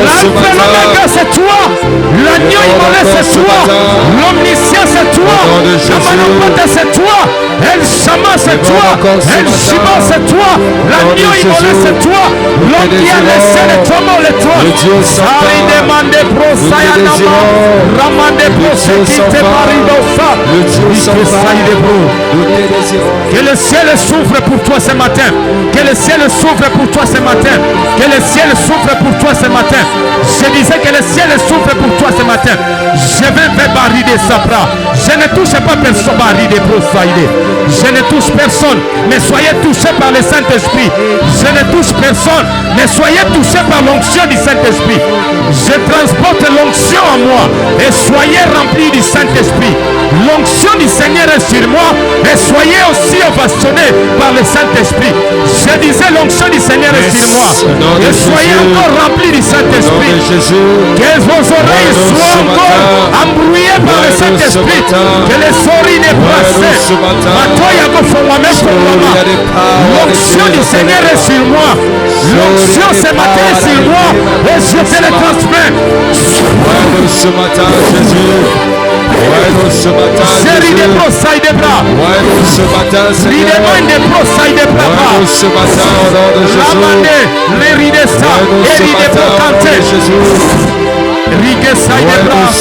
L'alpha et l'oméga c'est toi. L'agneau immolé c'est toi. L'omniscient c'est toi. Kamanapata c'est toi. El Shama c'est toi. El Shiba c'est toi. L'agneau immolé c'est toi. L'homme qui a laissé les tombeaux les toi. Sari demande pro sayanama. Ramande pro sekite maridosa. Que le ciel souffre pour toi ce matin. Que le ciel souffre pour toi ce matin. Que le ciel souffre pour toi ce matin. Je disais que le ciel souffre pour toi ce matin. Je vais faire barrider Sabra. Je ne touche pas personne. Barrider pro saïdé. Je ne touche personne. Mais soyez touchés par le Saint-Esprit. Je ne touche personne. Mais soyez touchés par l'onction du Saint-Esprit. Je transporte l'onction en moi. Et soyez remplis du Saint-Esprit. L'onction du Seigneur est sur moi. Et soyez aussi ovationnés par le Saint-Esprit. Je disais l'onction du Seigneur est sur moi. Et soyez encore remplis du Saint-Esprit. Que vos oreilles soient encore embrouillées par le Saint-Esprit. Que les oreilles ne brassent. L'onction du Seigneur est sur moi. L'onction ce matin est sur moi. Et je te le transmets. Ce matin, Jésus. Série des brosailles des bras. Ce matin, Seigneur. Des brosailles des bras. Ce matin, au nom de Jésus. Les rides ça. Et rides brocantes. Rigue sai de bras,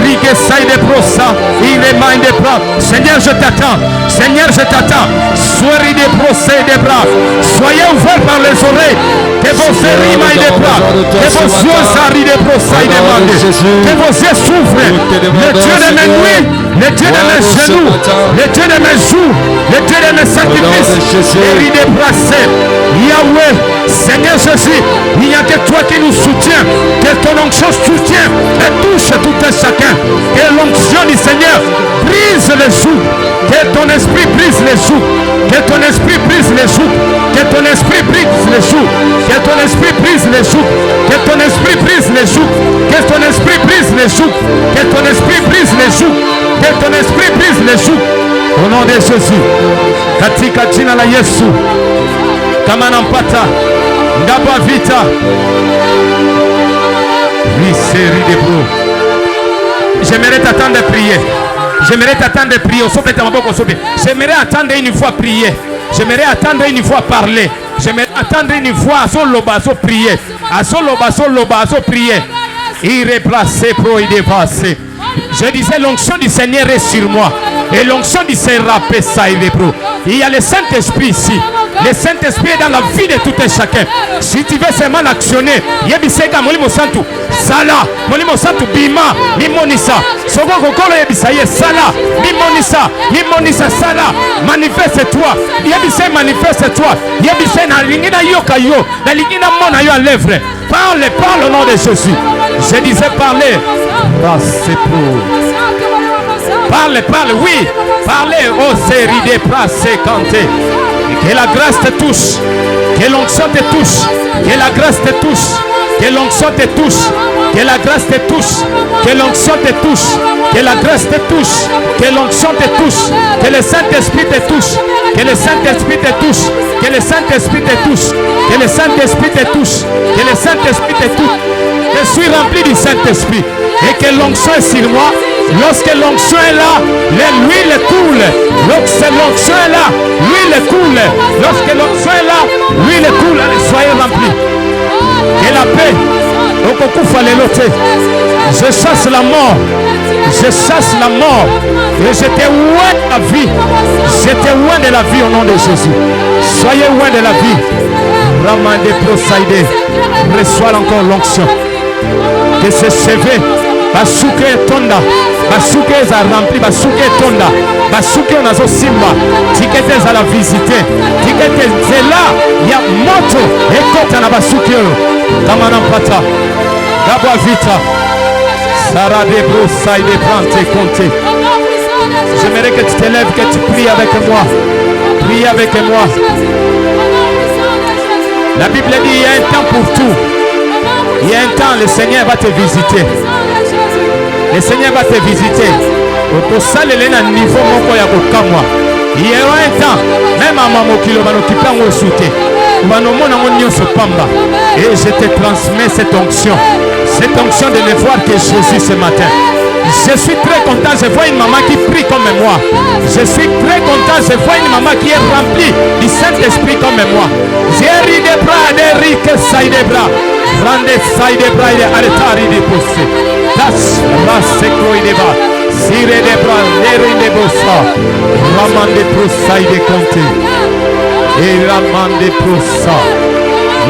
rigue sai de brosa, il est main de bras. Seigneur, je t'attends. Seigneur, je t'attends. Soyez des brossés et des bras. Soyez ouverts par les oreilles. Que vos oreilles maillent des bras. Que vos yeux s'arrivent des brossas et des mains. Que vos yeux s'ouvrent. Le Dieu de mes nuits, le Dieu de mes genoux, le Dieu de mes jours, le Dieu de mes sacrifices. Et des brassés. Yahweh, Seigneur Jésus, il n'y a que toi qui nous soutiens. Que ton onction soutient et touche tout un chacun. Que l'onction du Seigneur brise les joues. Que ton esprit brise les joues. Que ton esprit brise les joues. Que ton esprit brise les joues. Que ton esprit brise les joues. Que ton esprit brise les joues. Que ton esprit brise les joues. Que ton esprit brise les joues. Que ton esprit brise les joues. Au nom de Jésus. Katika jina la Yesu. Kama nampata. Ngaba vita. J'aimerais t'attendre de prier. J'aimerais t'attendre de prier. J'aimerais attendre une fois prier. J'aimerais attendre une fois parler. J'aimerais attendre une fois à prier. À prier. Irréplacé, pro, il dépassé. Je disais l'onction du Seigneur est sur moi. Et l'onction du Seigneur il y a le Saint-Esprit ici. Le Saint-Esprit est dans la vie de tout un chacun. Si tu veux seulement actionner, Yebisega Molimo Santu, Sala, Molimo Santu Bima, Limonisa, Sogo Kokolo Yebisaye, Sala, Limonisa, Sala, manifeste-toi, Yebise manifeste-toi, Yebise na lingina yoka yo, na lingina mona yo à l'œuvre. Parle au nom de Jésus. Je disais parler. C'est pour. Parle, oui. Parlez aux séries des places séquentées. Que la grâce te touche. Que l'onction te touche. Que la grâce te touche. Que l'onction te touche. Que la grâce te touche. Que l'onction te touche. Que la grâce te touche. Que l'onction te touche. Que le Saint-Esprit te touche. Que le Saint-Esprit te touche. Que le Saint-Esprit te touche. Que le Saint-Esprit te touche. Que le Saint-Esprit te touche. Je suis rempli du Saint-Esprit. Et que l'onction est sur moi. Lorsque l'onction est là, l'huile coule. Lorsque l'onction est là, l'huile coule. Lorsque l'onction est là, l'huile coule. Allez, soyez remplis. Et la paix. Je chasse la mort. Je chasse la mort. Et j'étais loin de la vie. J'étais loin de la vie au nom de Jésus. Soyez loin de la vie. Ramande Prosaïdé. Reçois encore l'onction. Que ce CV. Basuke tonda. Basuke za rempli. Basuke tonda. Basuke onazo simba. Tikete za la visiter. Tikete zela. Ya moto. Ekota na basuke. Kama nampata. Gabwa vita. Sarah de broussailles de plantes comptées. J'aimerais que tu t'élèves, que tu pries avec moi. Prie avec moi. La Bible dit il y a un temps pour tout. Il y a un temps, le Seigneur va te visiter. Le Seigneur va te visiter. Pour ça, il est à un niveau. Il y aura un temps, même à Mamokilo, on va nous quitter. Et je te transmets cette onction de le voir que Jésus ce matin. Je suis très content, je vois une maman qui prie comme moi. Je suis très content, je vois une maman qui est remplie du Saint-Esprit comme moi. J'ai ri des bras, des riques sailles des bras. Rendez sailles des bras, il est arrêté de pousser. Das, raseko il est bas. Sire des bras, les ri des bossa. Raman de proussailles de comté. Et raman de proussa.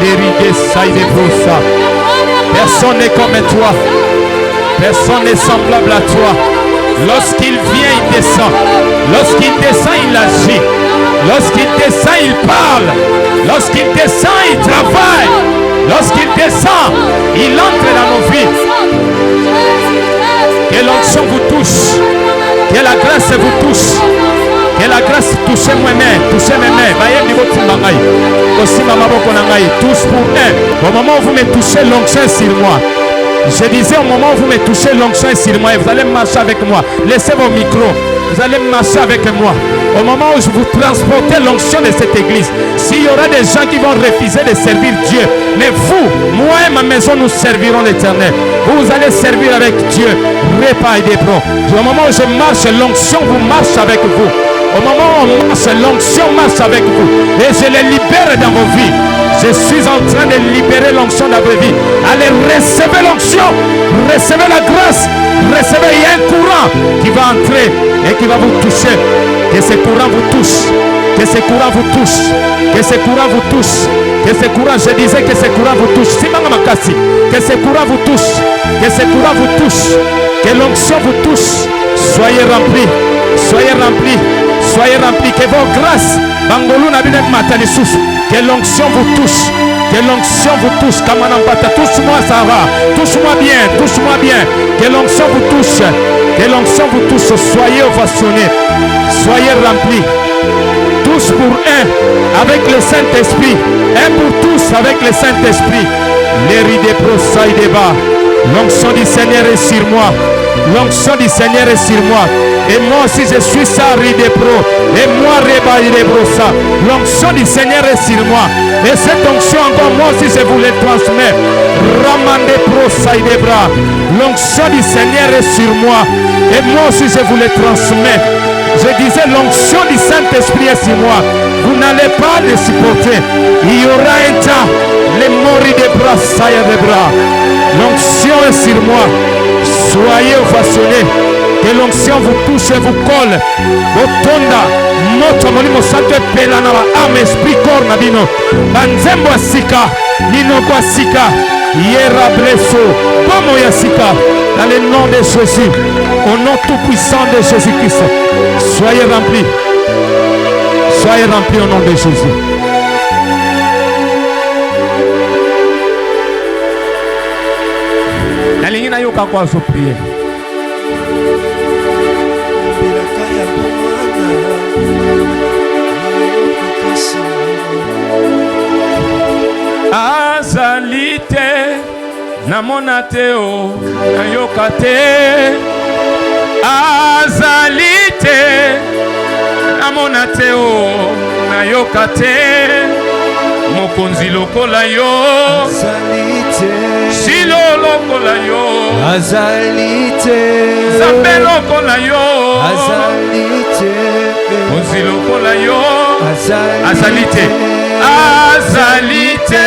Les ri des sailles de proussa. Personne n'est comme toi. Personne n'est semblable à toi. Lorsqu'il vient, il descend. Lorsqu'il descend, il agit. Lorsqu'il descend, il parle. Lorsqu'il descend, il travaille. Lorsqu'il descend, il entre dans nos vies. Que l'onction vous touche. Que la grâce vous touche. Que la grâce touche moi-même. Touche moi-même. Touche pour un. Au moment où vous me touchez, l'onction sur moi. Je disais au moment où vous me touchez l'onction sur moi, vous allez marcher avec moi. Laissez vos micros. Vous allez marcher avec moi. Au moment où je vous transportez l'onction de cette église, s'il y aura des gens qui vont refuser de servir Dieu, mais vous, moi et ma maison, nous servirons l'Éternel. Vous allez servir avec Dieu. Repas et des bros. Au moment où je marche, l'onction vous marche avec vous. Au moment où on marche, l'onction marche avec vous. Et je les libère dans vos vies. Je suis en train de libérer l'onction dans vos vies. Allez, recevez l'onction. Recevez la grâce. Recevez, il y a un courant qui va entrer et qui va vous toucher. Que ce courant vous touche. Que ce courant vous touche. Que ce courant vous touche. Que ce courant, je disais que ce courant vous touche. Que ce courant vous touche. Que ce courant vous touche. Que l'onction vous touche. Soyez remplis. Soyez remplis. Soyez remplis. Que vos grâces, que l'onction vous touche. Que l'onction vous touche. Touche-moi, Sarah. Touche-moi bien. Touche-moi bien. Que l'onction vous touche. Que l'onction vous touche. Soyez ovationnés. Soyez remplis. Tous pour un avec le Saint-Esprit. Un pour tous avec le Saint-Esprit. Les rides brosailles débat. L'onction du Seigneur est sur moi. L'onction du Seigneur est sur moi. Et moi aussi je suis ça ride pro. Et moi rebaille de brosa. L'onction du Seigneur est sur moi. Et cette onction encore moi aussi je vous le transmets. Ramande brosaille des bras. L'onction du Seigneur est sur moi. Et moi aussi je vous le transmets. Je disais l'onction du Saint-Esprit est sur moi. Vous n'allez pas le supporter. Il y aura un temps. Les moris des bras, sailles des bras. L'onction est sur moi. Soyez ovationné. Que l'onction vous touche et vous colle. Botonda, moto molimo santo pelana âme, esprit, corps nabino. Banzembo asika, nino kwasika, yera blesso, como yasika. Dans le nom de Jésus, au nom tout puissant de Jésus-Christ, soyez remplis. Soyez remplis au nom de Jésus. Nalingi na yoka kwa so prier. Azalite namona teo nayoka te. Azalite namona teo nayoka te. Mokonzi lokola yo Azalite Shilo lokola yo Azalite Zambe lokola yo Azalite Mokonzi lokola yo Azalite Azalite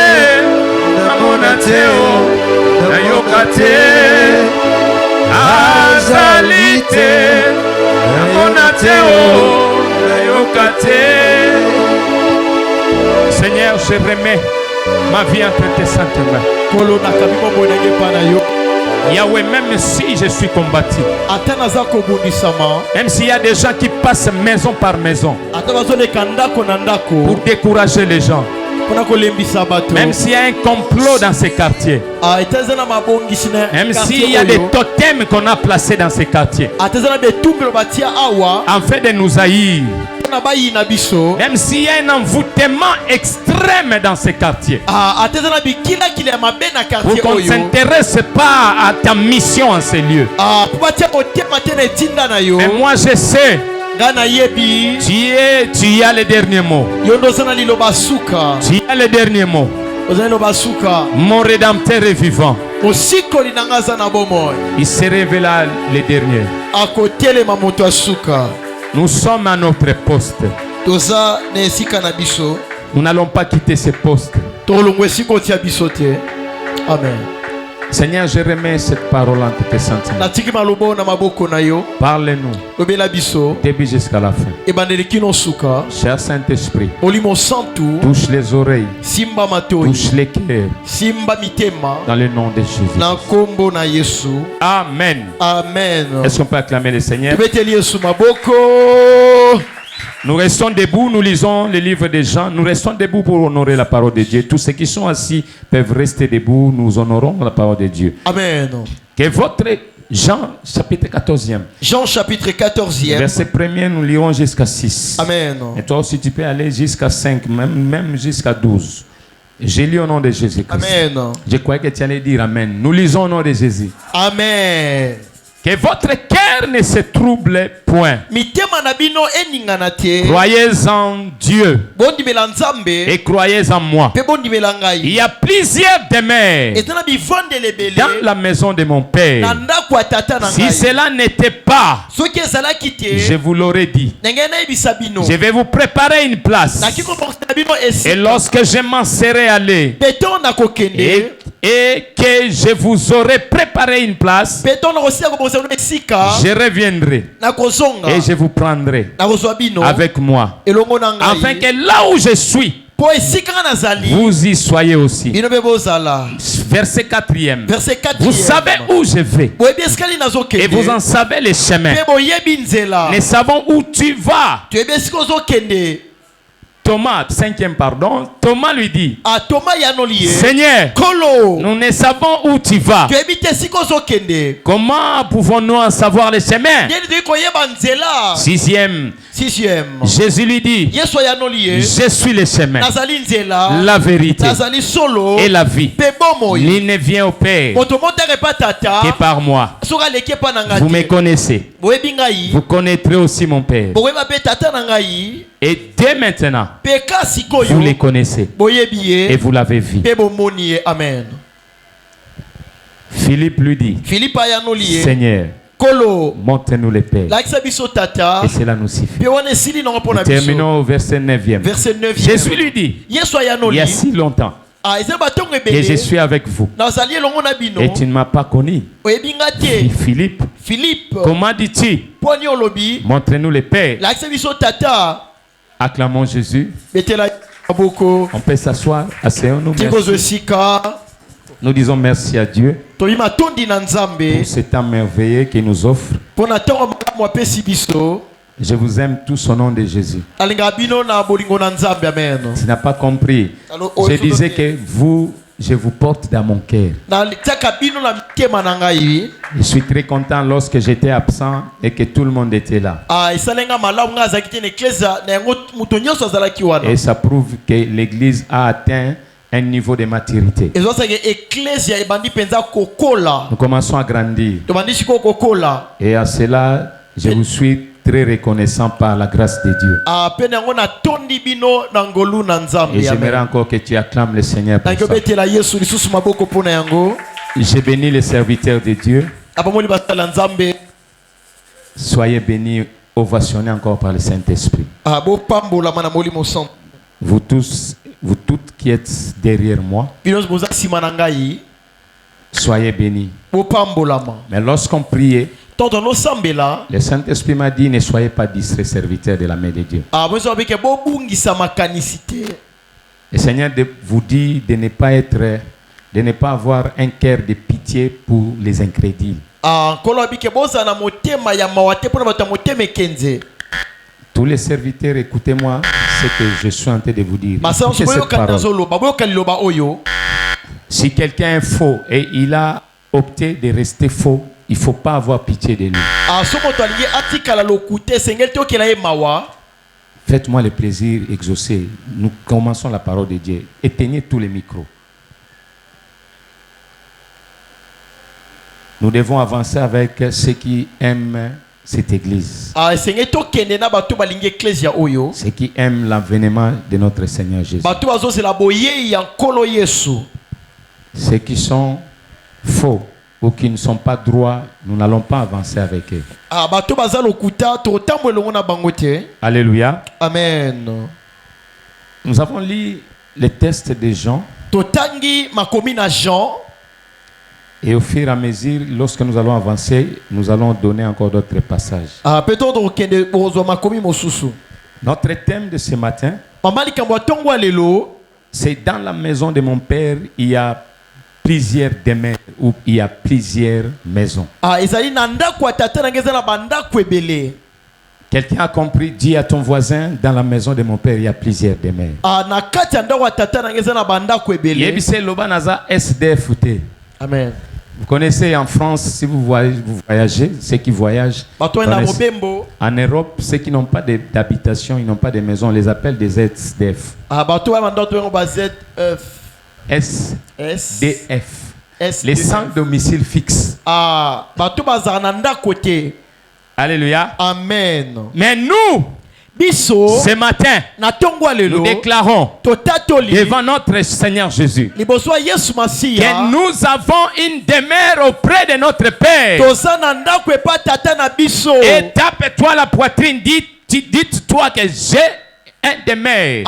namona teo nayoka te. Azalite namona teo nayoka te. Seigneur, je remets ma vie entre tes saintes mains. Yahweh, même si je suis combattu, même s'il y a des gens qui passent maison par maison pour décourager les gens, même s'il y a un complot dans ces quartiers, même s'il y a des totems qu'on a placés dans ces quartiers, afin de nous haïr, même s'il y a un envoûtement extrême dans ces quartiers, pour qu'on ne s'intéresse pas à ta mission en ces lieux. Mais moi je sais Ngana yebi. Tu as le dernier mot. Yondozana liloba suka. Tu as le dernier mot. Ozana liloba suka. Mon rédempteur est vivant. Osiko linangaza na bomoy. Il se révéla le dernier. Akotele mamoto suka. Nous sommes à notre poste. Toza ne sika na biso. Nous n'allons pas quitter ce poste. Tolongwe siko tia bisote. Amen. Seigneur, je remets cette parole entre tes sentiments. Natiki malobo na maboko na yo. Parle-nous. Lobela biso. Début jusqu'à la fin. Ebandeli kino suka. Cher Saint-Esprit, Olimo santu. touche les oreilles, Simba matoi. touche les cœurs, Simba mitema. dans le nom de Jésus. Na kombo na Yesu. Amen. Amen. Est-ce qu'on peut acclamer le Seigneur? Tubeteli Yesu maboko. Nous restons debout, nous lisons le livre de Jean. Nous restons debout pour honorer la parole de Dieu. Tous ceux qui sont assis peuvent rester debout. Nous honorons la parole de Dieu. Amen. Que votre Jean, chapitre 14e. Jean chapitre 14e. Verset 1er, nous lirons jusqu'à 6. Amen. Et toi aussi, tu peux aller jusqu'à 5, même jusqu'à 12. J'ai lu au nom de Jésus-Christ. Amen. Je croyais que tu allais dire Amen. Nous lisons au nom de Jésus. Amen. Que votre cœur ne se trouble point. Mitema na bino eningana te. Croyez en Dieu Bondimela nzambe. et croyez en moi. Pe bondimela ngai. Il y a plusieurs demeures Ezana bivandele bele. dans la maison de mon Père. Na ndako ya tata na Si ngai. cela n'était pas, Soki ezalaki te. je vous l'aurais dit. Ndenge nayebisa bino. Je vais vous préparer une place. Nakiki koporta bino Et esika. lorsque je m'en serai allé Beton na kokende. et que je vous aurai préparé une place, Beton na kosika koporta bino esika. je reviendrai Na kozonga. et je vous prendrai Na kozwa bino. avec moi. Elongo na ngai. Afin que là où je suis, Po esika nazali. vous y soyez aussi. Bino be bozala. Verset 4e. Verset 4. Vous savez où je vais Boyebi eskali nazokende. et vous en savez les chemins. Pe boyebi nzela. Nous savons où tu vas. Tu ebi esika ozokende. Thomas, 5e pardon, Thomas lui dit, A Thomas yanoli ye. Seigneur, Kolo. nous ne savons où tu vas. Tu ebi te esika ozokende. Comment pouvons-nous en savoir les chemins? Ndeni toyi koyeba nzela. 6e, 6e. Jésus lui dit, Yesu yanoli ye. je suis le chemin, Nazali nzela. la vérité Nazali solo. et la vie. Pe bomoi. Nul ne vient au Père Moto motare pa tata. que par moi. Soka leki pa na Vous me ngati. connaissez. Boyebi ngai. Vous connaîtrez aussi mon Père. Boyeba pe tata na ngai. Et dès maintenant, Pe kasi koyo. vous les connaissez Boyebi ye. et vous l'avez vu. Pe bomoni ye. Amen. Philippe lui dit, Philippe yanoli ye. Seigneur, Kolo. montre-nous les Pères. Lakisa biso tata. Et cela nous suffit. Pe wana esili na pona biso. Terminons au verset 9e. Verset 9. Jésus lui dit, Yesu il yanoli. y a si longtemps Ah, eza batongo que je ebele. suis avec vous Nazali elongo na bino. et tu ne m'as pas connu. Oyebi nga te. Philippe, Philippe. comment dis-tu? Poni olobi. Montre-nous les Pères. Lakisa biso tata. Acclamons Jésus. Betela boko. On peut s'asseoir. Asseyons-nous. Tikozo Merci. esika. Nous disons merci à Dieu Toyima tondi na nzambe. pour ce temps merveilleux qu'il nous offre. Pona tongo malamu apesi biso. Je vous aime tous au nom de Jésus. Alinga bino na bolingo na nzambe. Amen. Tu n'as pas compris. Je disais que vous, je vous porte dans mon cœur. Na tiaka bino na mitema na ngai. Je suis très content lorsque j'étais absent et que tout le monde était là. Ah, esalenga malamu nga azalaki te na eklezia na yango moto nyonso azalaki wana. Et ça prouve que l'Église a atteint un niveau de maturité. Ezosaka eklezia ebandi penza kokola. Nous commençons à grandir. Tobandi siko kokola. Et à cela, je vous suis très reconnaissant par la grâce de Dieu. Ah, pene yango na tondi bino na ngolu na nzambe. Et j'aimerais encore que tu acclames le Seigneur pour Tango ça. betela Yesu lisusu maboko pona yango. Je bénis les serviteurs de Dieu. Abamoli basala nzambe. Soyez bénis, ovationnés encore par le Saint-Esprit. Ah, bo pambola mana molimo santo. Vous tous, vous toutes qui êtes derrière moi, Bino boza sima na ngai. soyez bénis. Bo pambolama. Mais lorsqu'on priait, Tonto no sambela. le Saint-Esprit m'a dit, ne soyez pas distraits, serviteurs de la main de Dieu. Ah, moi ça beke bo bungisa makanisite. Le Seigneur vous dit de ne pas être, de ne pas avoir un cœur de pitié pour les incrédules. Ah, kolo bike boza na motema ya mawate pona bata motema kenze. Tous les serviteurs, écoutez-moi ce que je suis en train de vous dire. Masa Écoutez so cette boyo kana parole. zolo, baboyo kaliloba oyo. Si quelqu'un est faux et il a opté de rester faux, il ne faut pas avoir pitié de lui. Ah, so moto alingi atikala lokute sengel to kela ye mawa. Faites-moi le plaisir exaucé. Nous commençons la parole de Dieu. Éteignez tous les micros. Nous devons avancer avec ceux qui aiment cette église. esengeli tokende na bato balingi ecclesia oyo Ceux qui aiment l'avènement de notre Seigneur Jésus. bato bazozela boyei ya nkolo yesu. Ceux qui sont faux ou qui ne sont pas droits, nous n'allons pas avancer avec eux. bato baza lokuta totambo elongo na bango te. Alléluia. Amen. Nous avons lu les textes de Jean. Totangi makomi na Jean. Et au fur et à mesure, lorsque nous allons avancer, nous allons donner encore d'autres passages. Peut-être okende bozwa makomi mosusu. Notre thème de ce matin, Mama likambo tongwa lelo. c'est dans la maison de mon père, il y a plusieurs demeures ou il y a plusieurs maisons. Ezali na ndako ya tata na ngeza na bandako ebele. Quelqu'un a compris, dis à ton voisin, dans la maison de mon père, il y a plusieurs demeures. Na kati ya ndako ya tata na ngeza na bandako ebele. Yebise loba naza SDF te. Amen. Vous connaissez en France, si vous voyagez, ceux qui voyagent. En Europe, ceux qui n'ont pas d'habitation, ils n'ont pas de maison, on les appelle des SDF. SDF. Les sans domicile fixe. Alléluia. Amen. Mais nous, ce matin, nous déclarons devant notre Seigneur Jésus que nous avons une demeure auprès de notre Père. Et tape-toi la poitrine, dites-toi que j'ai un demeure.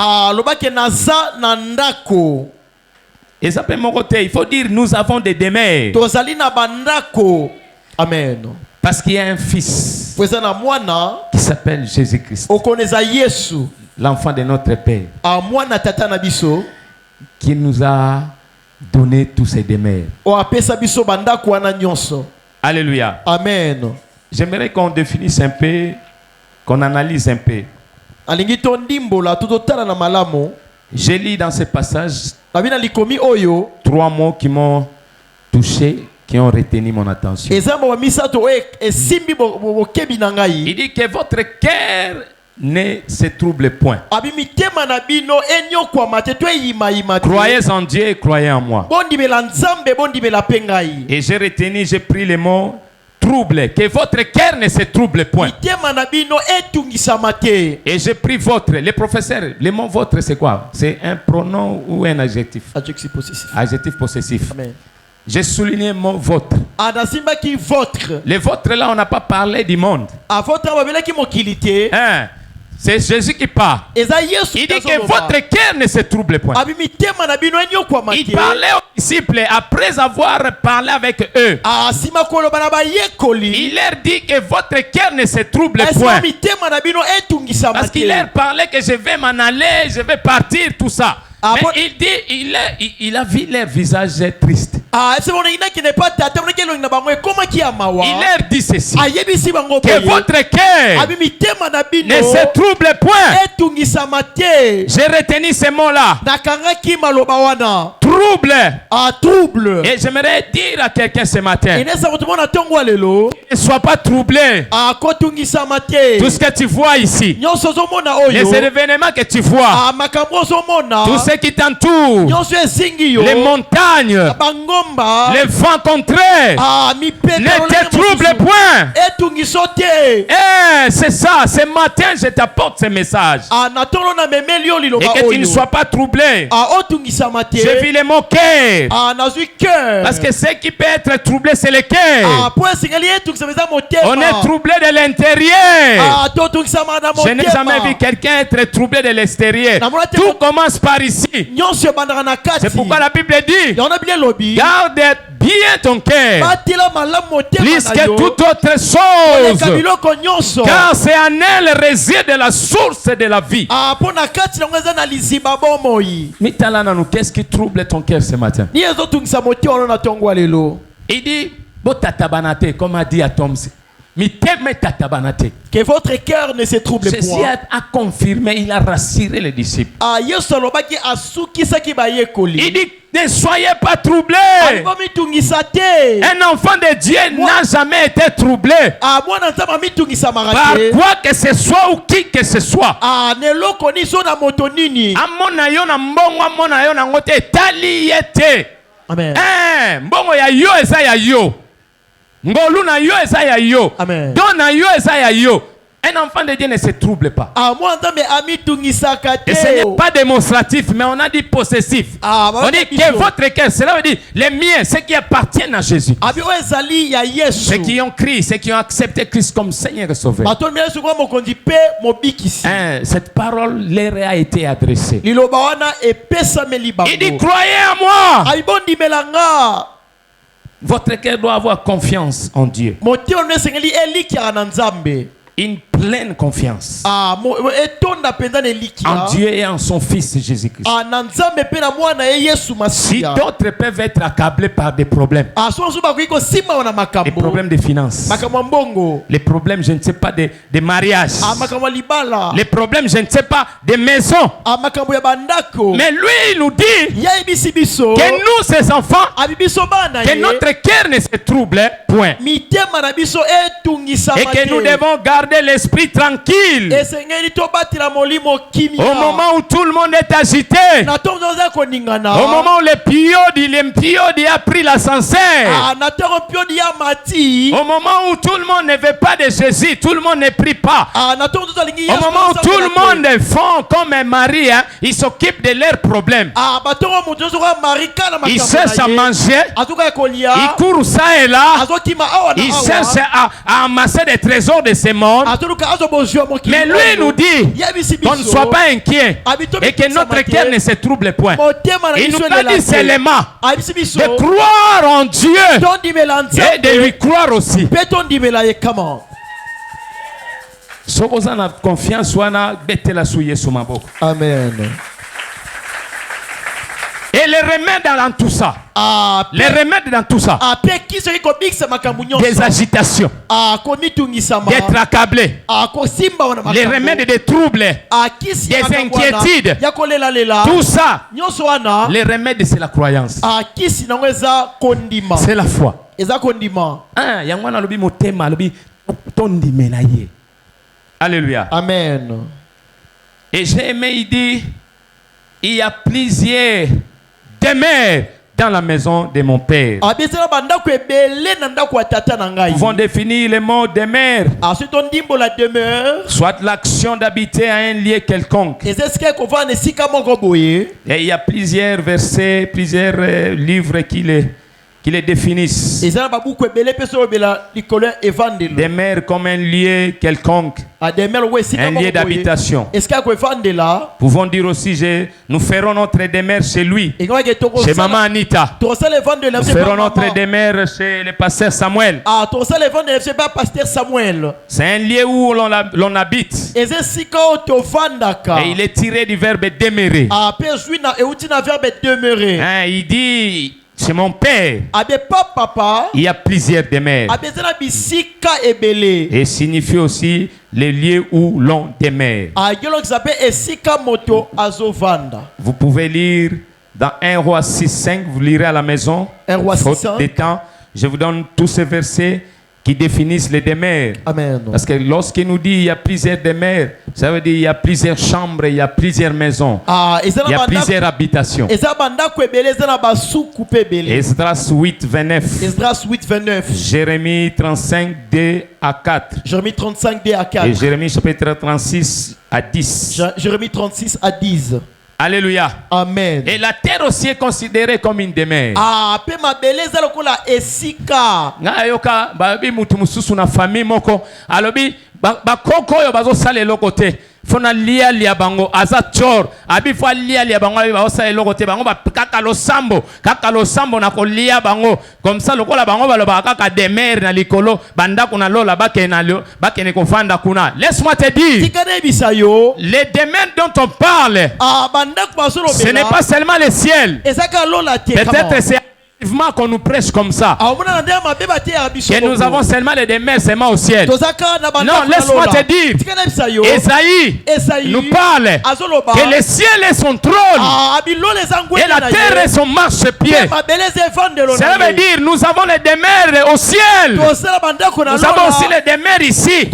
Et ça peut mon côté, il faut dire nous avons des demeures. Amen. Parce qu'il y a un fils qui s'appelle Jésus-Christ, l'enfant de notre Père, qui nous a donné tous ces demeures. Alléluia. Amen. J'aimerais qu'on définisse un peu, qu'on analyse un peu. J'ai lu dans ce passage 3 mots qui m'ont touché, qui ont retenu mon attention. Il dit que votre cœur ne se trouble point. Croyez en Dieu et croyez en moi. Et j'ai retenu, j'ai pris le mot trouble, que votre cœur ne se trouble point. Et j'ai pris votre, les professeurs, le mot votre c'est quoi? C'est un pronom ou un adjectif? Adjectif possessif. Adjectif possessif. Amen. J'ai souligné le mot votre. Le votre là, on n'a pas parlé du monde. Hein? C'est Jésus qui parle. Il dit que votre cœur ne se trouble point. Il parlait aux disciples après avoir parlé avec eux. Il leur dit que votre cœur ne se trouble point. Parce qu'il leur parlait que je vais m'en aller, je vais partir, tout ça. Mais il dit, il a vu leur visage triste. Il leur dit ceci, que votre cœur ne se trouble point. J'ai retenu ces mots-là. Trouble. Et j'aimerais dire à quelqu'un ce matin, ne sois pas troublé. Tout ce que tu vois ici, les événements que tu vois, tout ce qui t'entoure, les montagnes, les vents contraires, ne te trouble point. C'est ça, ce matin je t'apporte ce message. Et que tu ne sois pas troublé. J'ai vu les mots cœur. Parce que ce qui peut être troublé, c'est le cœur. On est troublé de l'intérieur. Je n'ai jamais vu quelqu'un être troublé de l'extérieur. Tout commence par ici. C'est pourquoi la Bible dit, garde bien ton cœur plus que toute autre chose, car c'est en elle réside la source de la vie. Qu'est-ce qui trouble ton cœur ce matin? Il dit, comme a dit à Tom, que votre cœur ne se trouble Jésus point. a confirmé, il a rassuré les disciples. Il dit, ne soyez pas troublés. Un enfant de Dieu n'a jamais été troublé par quoi que ce soit ou qui que ce soit. Amen. Mbongo ya yo eza ya yo. Ngolu na yo eza ya yo. Amen. Don na yo eza ya yo. Un enfant de Dieu ne se trouble pas. Et ce n'est pas démonstratif, mais on a dit possessif. On dit que votre cœur, cela veut dire les miens, ceux qui appartiennent à Jésus. Ceux qui ont crié, ceux qui ont accepté Christ comme Seigneur et Sauveur. Cette parole leur a été adressée. Il dit, croyez en moi. Votre cœur doit avoir confiance en Dieu. Une pleine confiance en Dieu et en son Fils Jésus-Christ. Si d'autres peuvent être accablés par des problèmes, les problèmes de finances, les problèmes, je ne sais pas, de mariage, les problèmes, je ne sais pas, des maisons, mais lui il nous dit que nous, ses enfants, que notre cœur ne se trouble point, et que nous devons garder l'esprit tranquille au moment où tout le monde est agité, au moment où l'impiodi a pris l'ascenseur, au moment où tout le monde ne veut pas de Jésus, tout le monde ne prie pas, au moment où tout le monde font comme un mari, ils s'occupent de leurs problèmes, ils cherchent à manger, ils courent ça et là, ils cherchent à amasser des trésors de ce monde. Mais lui nous dit qu'on ne soit pas inquiet et que notre cœur ne se trouble point. Il nous a dit seulement de croire en Dieu et de lui croire aussi. Amen. Et les remèdes dans tout ça. Les remèdes dans tout ça. Des agitations. D'être accablé. Les remèdes des troubles. Des inquiétudes. Tout ça. Les remèdes, c'est la croyance. C'est la foi. Alléluia. Amen. Et j'ai aimé, il dit, il y a plusieurs demeures dans la maison de mon Père. Nous pouvons définir le mot demeure. Soit l'action d'habiter à un lieu quelconque. Et il y a plusieurs versets, plusieurs livres qui les définissent. Demeure comme un lieu quelconque. Un lieu d'habitation. Pouvons dire aussi, nous ferons notre demeure chez lui, chez Maman Anita. Nous ferons notre demeure chez le pasteur Samuel. C'est un lieu où l'on habite. Et il est tiré du verbe demeurer. Il dit, c'est mon Père. Il y a plusieurs demeures. Et signifie aussi les lieux où l'on demeure. Vous pouvez lire dans 1 Roi 6:5, vous lirez à la maison. 1 Roi 6:5. Des temps, je vous donne tous ces versets qui définissent les demeures. Amen. Parce que lorsqu'il nous dit il y a plusieurs demeures, ça veut dire il y a plusieurs chambres, il y a plusieurs maisons, il y a plusieurs habitations. Esdras 8:29. Jérémie 35:2-4. Jérémie 35:2-4. Et Jérémie chapitre 36:10. Jérémie 36:10. Alléluia. Amen. Et la terre aussi est considérée comme une demeure. Ngayoka babi mutu mususu na famille moko alobi bakoko yo bazo sala eloko te fona lia bango azachor abi fo lia bango abi bazo sala eloko te bango kaka lo sambo na ko lia bango comme ça lokola bango baloba kaka demeure na likolo bandako na lola bakene ko fanda kuna. Laisse-moi te dire, les demeures dont on parle, ce n'est pas seulement le ciel. Peut-être c'est qu'on nous prêche comme ça, que nous avons seulement les demeures seulement au ciel. Non, laisse-moi te dire, Esaïe nous parle que le ciel est son trône et la terre est son marchepied. Ça veut dire nous avons les demeures au ciel, nous avons aussi les demeures ici.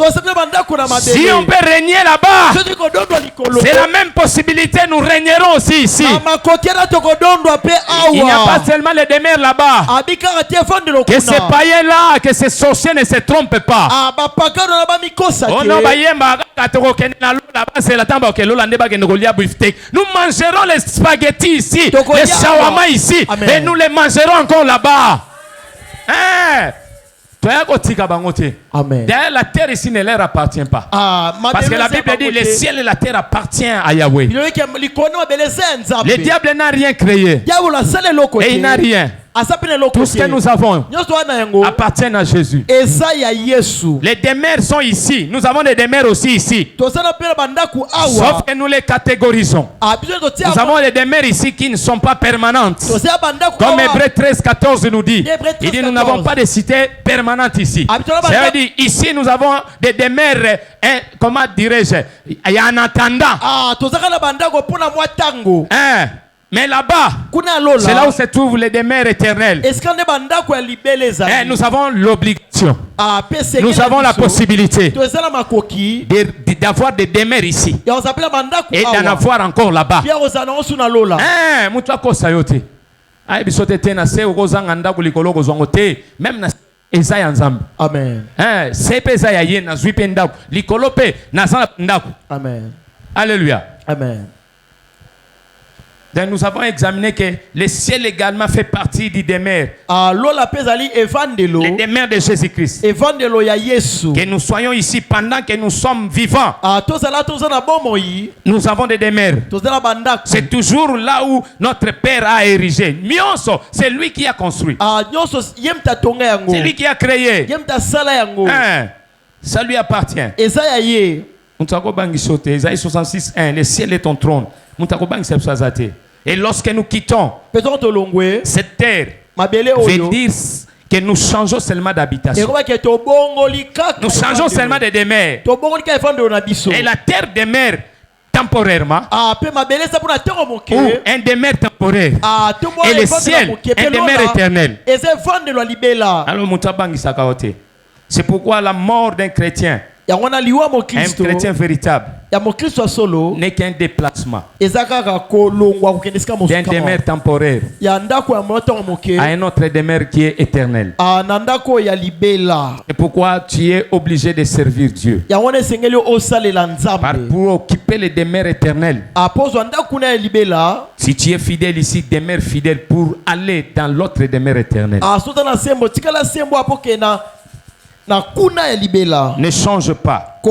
Si on peut régner là-bas, c'est la même possibilité, nous régnerons aussi ici. Il n'y a pas seulement les demeures demeure là-bas. abikaka te evandelo Que ces kuna païens-là, que ces sorciers ne se trompent pas. bapagano na bamikosa Oh te non, bayemba kaka tokokende na lola base la tamba ke lola nde bakende kolia beefsteak. Nous mangerons les spaghettis ici, Tokolia les shawarma ici, Amen. et nous les mangerons encore là-bas. Hein? Toya kotika bango te. Amen. D'ailleurs, la terre ici ne leur appartient pas. Parce que la Bible dit le ciel et la terre appartiennent à Yahweh. Le diable n'a rien créé. Et il n'a rien. Tout ce que nous avons appartient à Jésus. Les demeures sont ici. Nous avons des demeures aussi ici. Sauf que nous les catégorisons. Nous avons des demeures ici qui ne sont pas permanentes. Comme Hébreux 13, 14 nous dit. Il dit nous n'avons pas de cité permanente ici. Ça veut dire ici nous avons des demeures, comment dirais-je, il y a un attendant. Mais là-bas, c'est là où se trouvent les demeures éternelles. Nous avons l'obligation. Nous avons la possibilité d'avoir des demeures ici. Et d'en avoir encore là-bas. Même Amen. Amen. Alléluia. Amen. Donc nous avons examiné que le ciel également fait partie du demeure. Les demeures de Jésus-Christ. Que nous soyons ici pendant que nous sommes vivants. Nous avons des demeures. C'est toujours là où notre Père a érigé. Mionso, c'est lui qui a construit. C'est lui qui a créé. Ça lui appartient. Isaïe 66, 1. Le ciel est ton trône. Et lorsque nous quittons cette terre, veut dire que nous changeons seulement d'habitation. Nous changeons seulement de demeure. Et la terre demeure temporairement. Ou un demeure temporaire. Et le ciel, un demeure éternel. Alors, c'est pourquoi la mort d'un chrétien, un chrétien véritable, n'est qu'un déplacement d'un demeure temporaire à un autre demeure qui est éternel. Et pourquoi tu es obligé de servir Dieu pour occuper les demeures éternelles. Si tu es fidèle ici, demeure fidèle pour aller dans l'autre demeure éternelle. Ne change pas.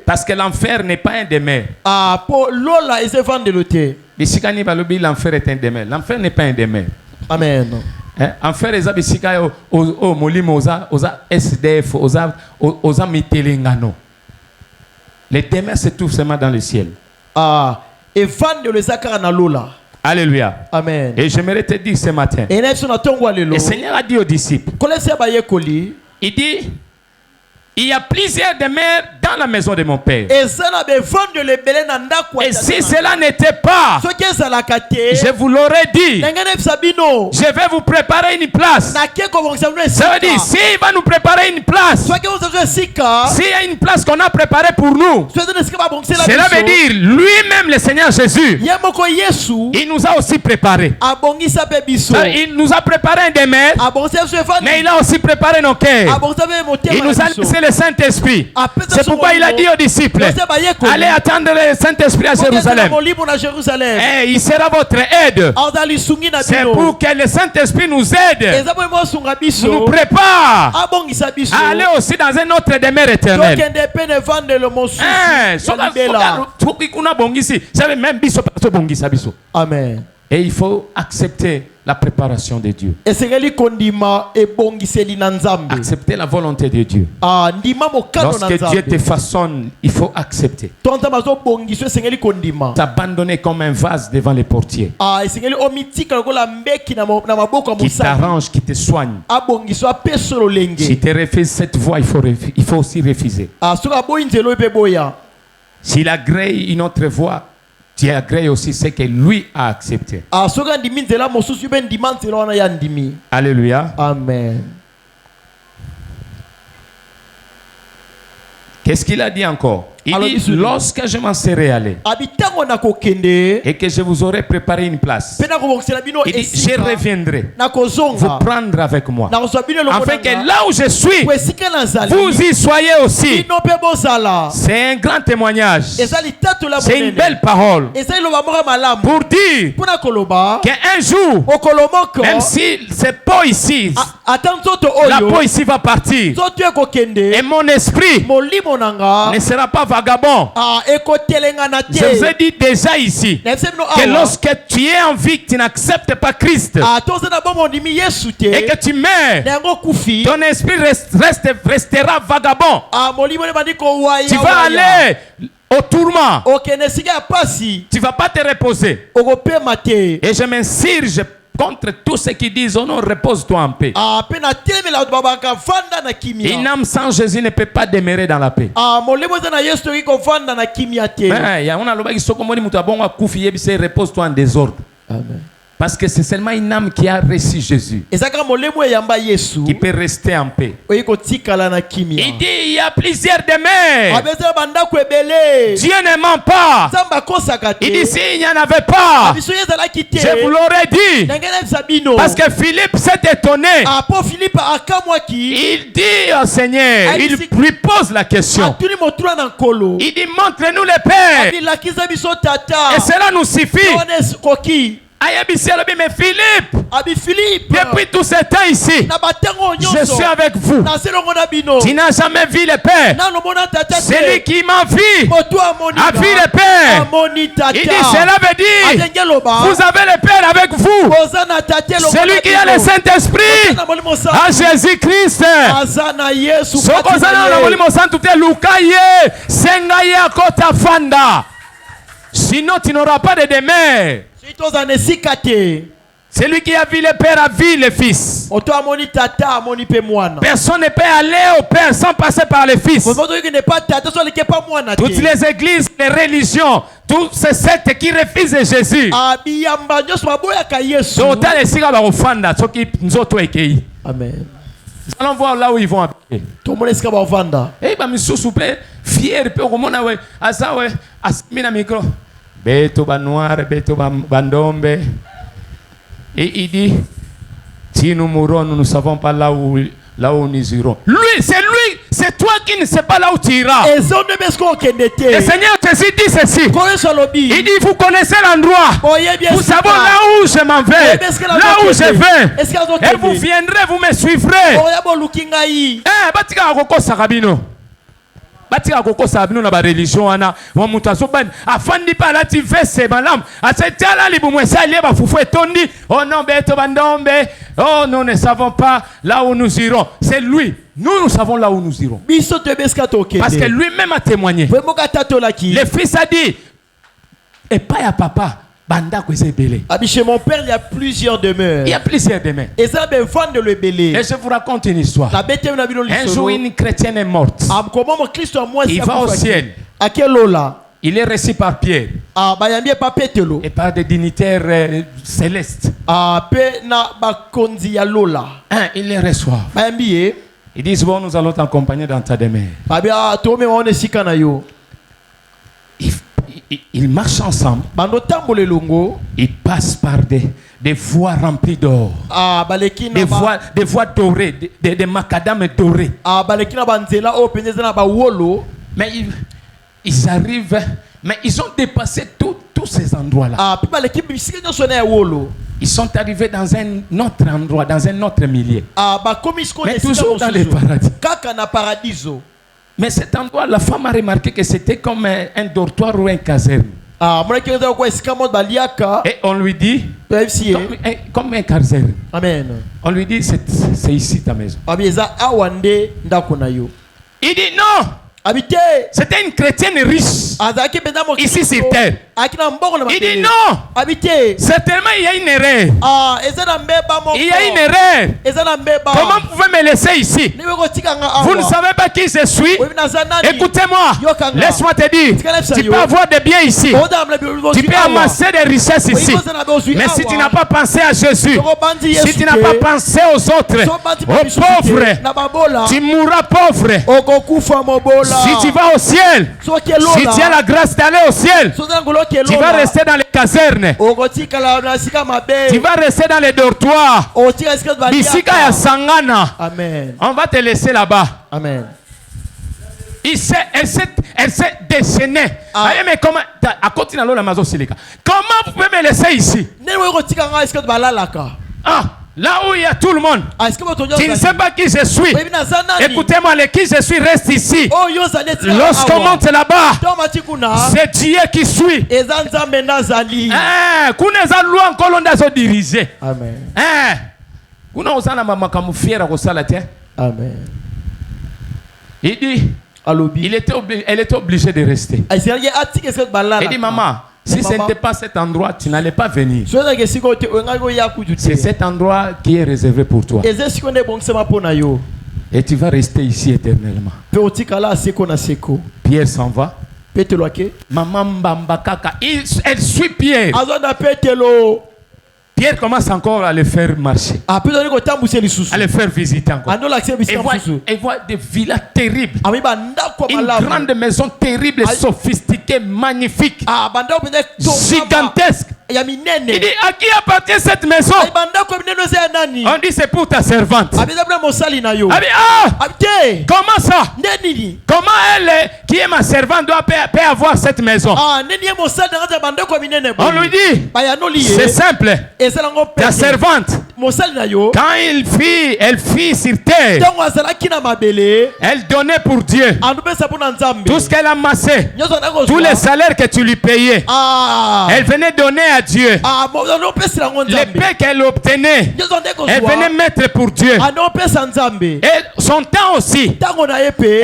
Parce que l'enfer n'est pas un demeure. L'enfer est un demeure. L'enfer n'est pas un demeure. Amen. Enfer est un molimo oza SDF oza mitelengano. Les demeures se trouvent seulement dans le ciel. Alléluia. Amen. Et j'aimerais te dire ce matin, le Seigneur a dit aux disciples, il dit, il y a plusieurs demeures dans la maison de mon Père. Et si cela n'était pas, je vous l'aurais dit, je vais vous préparer une place. Ça veut dire, s'il va nous préparer une place, s'il y a une place qu'on a préparée pour nous, cela veut dire, lui-même le Seigneur Jésus, il nous a aussi préparé. Il nous a préparé un demeure, mais il a aussi préparé nos cœurs. Il nous a laissé le Saint-Esprit. C'est pourquoi il a dit aux disciples, allez attendre le Saint-Esprit à Jérusalem. Et il sera votre aide. C'est pour que le Saint-Esprit nous aide, nous prépare à aller aussi dans un autre demeure éternel. Amen. Et il faut accepter la préparation de Dieu. Accepter la volonté de Dieu. Lorsque Dieu te façonne, il faut accepter. T'abandonner comme un vase devant les portiers. Qui t'arrange, qui te soigne. Si tu refuses cette voie, il faut aussi refuser. S'il agrée une autre voie, tu agrées aussi ce que lui a accepté. Alléluia. Amen. Qu'est-ce qu'il a dit encore? Il dit, lorsque je m'en serai allé et que je vous aurai préparé une place, il dit, je reviendrai vous prendre avec moi, afin que là où je suis, vous y soyez aussi. C'est un grand témoignage. C'est une belle parole pour dire qu'un jour, même si c'est pas ici, la peau ici va partir et mon esprit ne sera pas vagabond. Je vous ai dit déjà ici que lorsque tu es en vie, tu n'acceptes pas Christ et que tu meurs, ton esprit restera vagabond. Tu vas aller au tourment. Tu ne vas pas te reposer. Et je m'insurge contre tous ceux qui disent oh non, repose-toi en paix. Une âme sans Jésus ne peut pas demeurer dans la paix. Repose-toi en désordre. Amen. Parce que c'est seulement une âme qui a reçu Jésus qui peut rester en paix. Il dit il y a plusieurs demeures. Dieu ne ment pas. Il dit s'il n'y en avait pas, je vous l'aurais dit. Parce que Philippe s'est étonné. Il dit au Seigneur, il lui pose la question. Il dit montre-nous le Père et cela nous suffit. Mais Philippe, depuis tout ce temps ici, je suis avec vous. Tu n'as jamais vu le Père. Celui qui m'a vu a vu le Père. Il dit cela veut dire vous avez le Père avec vous. Celui qui a le Saint-Esprit a Jésus-Christ. Sinon tu n'auras pas de demeure. Celui qui a vu le Père a vu le Fils. Personne ne peut aller au Père sans passer par le Fils. Toutes les églises, les religions, toutes ces sectes qui refusent Jésus. Amen. Nous allons voir là où ils vont habiter. Et fier micro. Beto Banoir, Beto Bandombe. Et il dit, si nous mourons, nous ne savons pas là où nous irons. C'est toi qui ne sais pas là où tu iras. Le Seigneur Jésus dit ceci. Il dit, vous connaissez l'endroit. Vous savez là où je m'en vais. Là où je vais. Et vous viendrez, vous me suivrez. Batika koko sabino na ba religion ana wa mutaso ban afandi pa la ti vese malam asetala libumwe sali ba fufu etondi oh non beto bandombe oh nous ne savons pas là où nous irons. C'est lui. Nous savons là où nous irons. Parce que lui-même a témoigné. Le fils a dit et pas à papa. Chez mon père, il y a plusieurs demeures. Et je vous raconte une histoire. Un jour, une chrétienne est morte. Il va au ciel. Il est reçu par Pierre et par des dignitaires célestes. Il les reçoit. Ils disent bon, nous allons t'accompagner dans ta demeure. Ils marchent ensemble. Ils passent par des voies remplies d'or. Des voies dorées, des macadams dorés. Mais ils arrivent, mais ils ont dépassé tous ces endroits-là. Ils sont arrivés dans un autre endroit, dans un autre milieu. Mais toujours dans le paradis. Mais cet endroit, la femme a remarqué que c'était comme un dortoir ou un caserne. Et on lui dit, comme un caserne. Amen. On lui dit, c'est ici ta maison. Il dit non. C'était une chrétienne riche ici sur terre. Il dit non. Certainement il y a une erreur. Il y a une erreur. Comment vous pouvez me laisser ici? Vous ne savez pas qui je suis. Écoutez-moi. Laisse-moi te dire. Tu peux avoir des biens ici. Tu peux amasser des richesses ici. Mais si tu n'as pas pensé à Jésus, si tu n'as pas pensé aux autres, aux pauvres, tu mourras pauvre. Si tu vas au ciel, si tu as la grâce d'aller au ciel, tu vas rester dans les casernes. Tu vas rester dans les dortoirs. Bisika ya Sangana. Amen. On va te laisser là-bas. Amen. Elle s'est déchaînée. Aïe, mais comment vous pouvez me laisser ici? Ah, là où il y a tout le monde. Tu ne sais pas qui je suis. Écoutez-moi, qui je suis reste ici. Lorsqu'on monte là-bas, c'est Dieu qui suit. Amen. Il dit, elle était obligée de rester. Il dit, maman, si ce n'était pas cet endroit, tu n'allais pas venir. C'est cet endroit qui est réservé pour toi. Et tu vas rester ici éternellement. Pierre s'en va. Maman Mbambakaka, elle suit Pierre. Pierre commence encore à le faire marcher, à le faire visiter encore. Et voit des villas terribles, une grande maison terrible, sophistiquée, magnifique, gigantesque. Il dit, à qui appartient cette maison? On dit, c'est pour ta servante. Comment ça? Comment elle, qui est ma servante, doit avoir cette maison? On lui dit, c'est simple. Ta servante, quand elle fit sur terre, elle donnait pour Dieu tout ce qu'elle amassait, tous les salaires que tu lui payais. Elle venait donner à Dieu. Les paix qu'elle obtenait, elle venait mettre pour Dieu. Et son temps aussi,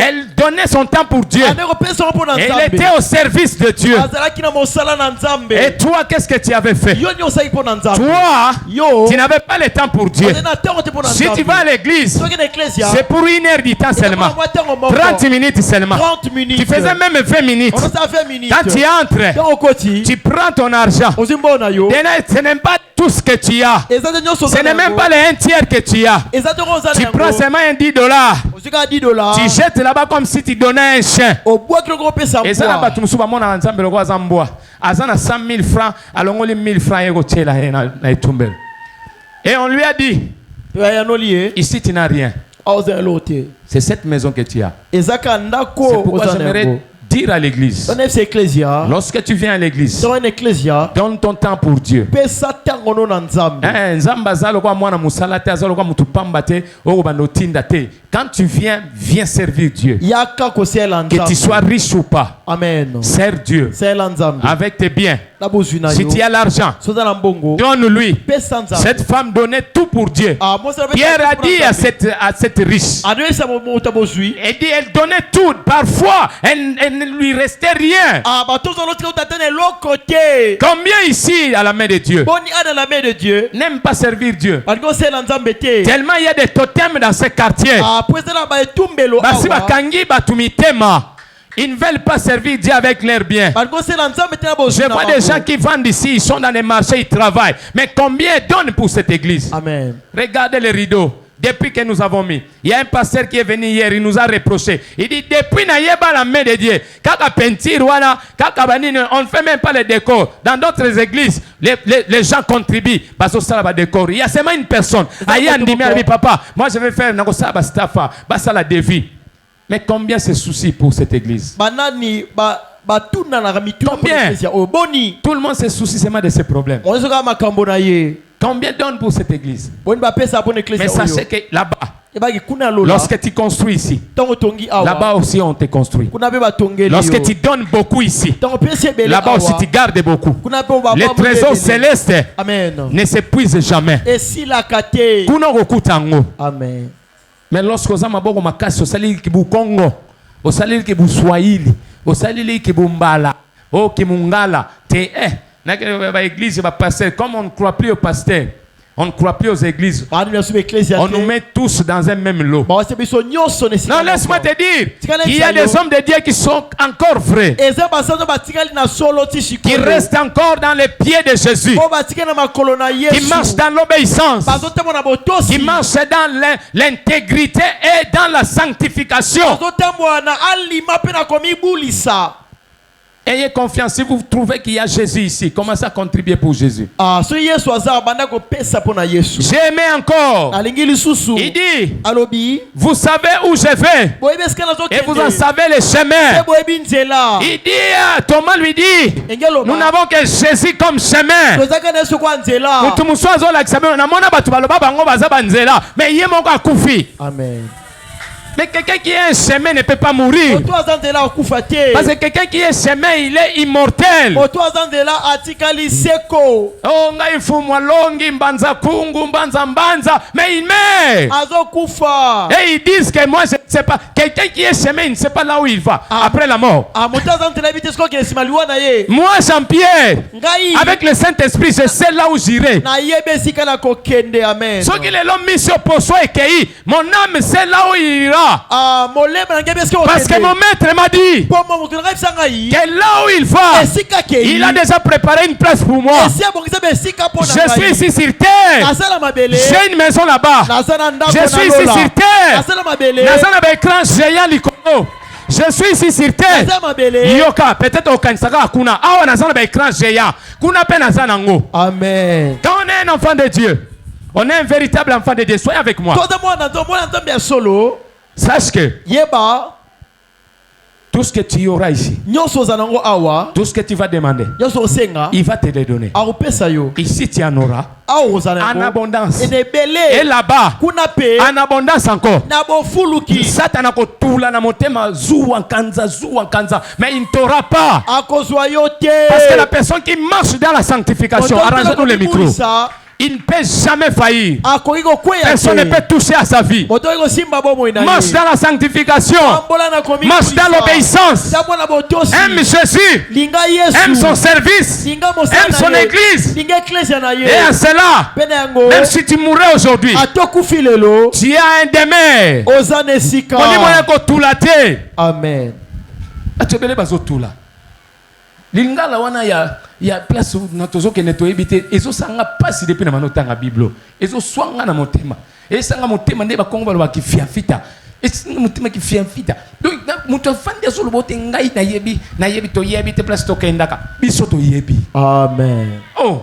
elle donnait son temps pour Dieu. Elle était au service de Dieu. Et toi, qu'est-ce que tu avais fait? Toi, tu n'avais pas le temps pour Dieu. Si tu vas à l'église, c'est pour 1 heure du temps seulement, 30 minutes seulement. Tu faisais même 20 minutes. Quand tu entres, tu prends ton argent. Ce n'est pas tout ce que tu as. Ce n'est même pas les 1 tiers que tu as. Tu prends seulement un $10. Tu jettes là-bas comme si tu donnais un chien. Et ça n'a pas tout le monde a ensemble le roi Zamboa. Azana 100 000 francs, alors on lui 1000 francs et on lui a dit, ici tu n'as rien. C'est cette maison que tu as. C'est pourquoi j'aimerais dire à l'église, lorsque tu viens à l'église, donne ton temps pour Dieu. Quand tu viens, viens servir Dieu. Que tu sois riche ou pas, amen. Sers Dieu avec tes biens. Si tu as l'argent, donne-lui. Cette femme donnait tout pour Dieu. Pierre a dit à cette riche, elle dit, elle donnait tout. Parfois, elle ne lui restait rien. Combien ici à la main de Dieu n'aiment pas servir Dieu? Tellement il y a des totems dans ce quartier. Ils ne veulent pas servir Dieu avec leurs biens. Je vois des gens qui vendent ici, ils sont dans les marchés, ils travaillent. Mais combien donnent pour cette église? Amen. Regardez les rideaux. Depuis que nous avons mis, il y a un pasteur qui est venu hier, il nous a reproché. Il dit, depuis la main de Dieu, on ne fait même pas les décors. Dans d'autres églises, les gens contribuent parce que ça va décor. Il y a seulement une personne. Papa, moi je vais faire la dévie. Mais combien c'est souci pour cette église? Combien? Tout le monde se soucie seulement de ces problèmes. Combien donne pour cette église? Mais sachez que là-bas, lorsque tu construis ici, là-bas aussi on te construit. Lorsque tu donnes beaucoup ici, là-bas aussi tu gardes beaucoup. Les trésors célestes ne s'épuisent jamais. Amen. Mais lorsque vous avez beaucoup makasi, vous salez ki bu Congo, vous salez ki bu Swahili, vous salez ki bu Mbala, oh ki Mungala, te na l'église va passer comme on ne croit plus au pasteur. On ne croit plus aux églises. bana bya sube ecclesia On nous met tous dans un même lot. ba wase biso nyonso ne Non, laisse-moi te dire, il y a des hommes de Dieu qui sont encore vrais, eza basanzo batikali na solo ti qui shikolo restent encore dans les pieds de Jésus, po batikali na makolo na qui Yesu marchent dans l'obéissance, bazotemo na botosi qui marchent dans l'intégrité et dans la sanctification. bazotambola na alima pe na komibulisa. Ayez confiance, si vous trouvez qu'il y a Jésus ici, commencez à contribuer pour Jésus. So Yesu aza banda kopesa po na Yesu J'ai aimé encore. alingi lisusu Il dit, alobi vous savez où je vais boyebi esika et vous en nazokende savez les chemins. pe boyebi nzela Il dit, Thomas lui dit, engeloba nous n'avons que Jésus comme chemin. tozaka na Yesu kwa nzela. Mutu musu azolakisa bino namona bato baloba bango baza banzela mais ye moko akufi. Amen. Mais quelqu'un qui est un chemin ne peut pas mourir. Moto aza nzela akufa te. Parce que quelqu'un qui est chemin, il est immortel. Moto aza nzela atikali seko. Oh, ngai mfumwa longi mbanza kungu mbanza mais il meurt. Azokufa. Et ils disent que moi je ne sais pas. Quelqu'un qui est chemin, il ne sait pas là où il va après la mort. Moto aza nzela bitesko ke simaliwa na ye. Moi, Jean-Pierre, Ngai avec le Saint-Esprit, je sais là où j'irai. na yebe esika na kokende. Amen. Ceux qui l'ont mis sur poisson et cueilli, mon âme sait là où il ira. Molema na ngebi esika Parce que mon maître m'a dit pomo moto na bisa ngai. que là où il va, Esika ke il a déjà préparé une place pour moi. Esia bongisa be esika po na Je suis ici sur terre. Nasala mabele. J'ai une maison là-bas. Nasala ndako Je na suis ici lola. sur terre. Nasala mabele. Nasana ba écran géant likolo. Je suis ici sur terre. Nasala mabele. Yoka, peut-être au Kansaka Akuna. Ah, nasana ba écran géant. Kuna pe nasana ngo. Amen. Quand on est un enfant de Dieu, on est un véritable enfant de Dieu. Soyez avec moi. Todo mwana nzombe ya solo. Sache que Yeba tout ce que tu auras ici, nyonso zanango awa. tout ce que tu vas demander, Nyonso osenga. il va te les donner. Akopesa yo. Ici, tu en auras Awo zanango. en abondance. Ene Et bele. là-bas, Kuna pe. en abondance encore. Na bofuluki. Satan a kotula na motema zu en kanza, mais il ne t'aura pas. Akozwa yo te. Parce que la personne qui marche dans la sanctification, arrangez-nous les micros, il ne peut jamais faillir. Akoki kokweya te. Personne ne peut toucher à sa vie. Moto iko simba bomo ina ye. Marche dans la sanctification. Ambola na komi. Marche dans l'obéissance. Tambo na botosi. Aime Jésus. Linga Yesu. Aime son service. Linga mosala Aime son na ye. église. Linga ecclesia na ye. Et à cela, Pene yango. même si tu mourrais aujourd'hui, Atokufi lelo. tu as un demain. Ozana esika. On dit moi kotula te. Amen. Atebele bazotula. Lingala wana ya place na tozo ke neto ebité ezo sanga pasi depuis na manotanga Bible. Ezo swanga na motema. Et sanga motema nde ba kongo ba ki fiafita. Et motema ki fiafita. Donc muto fandi zo lobote ngai na yebi to yebi te place to kendaka. Biso to yebi. Amen. Oh.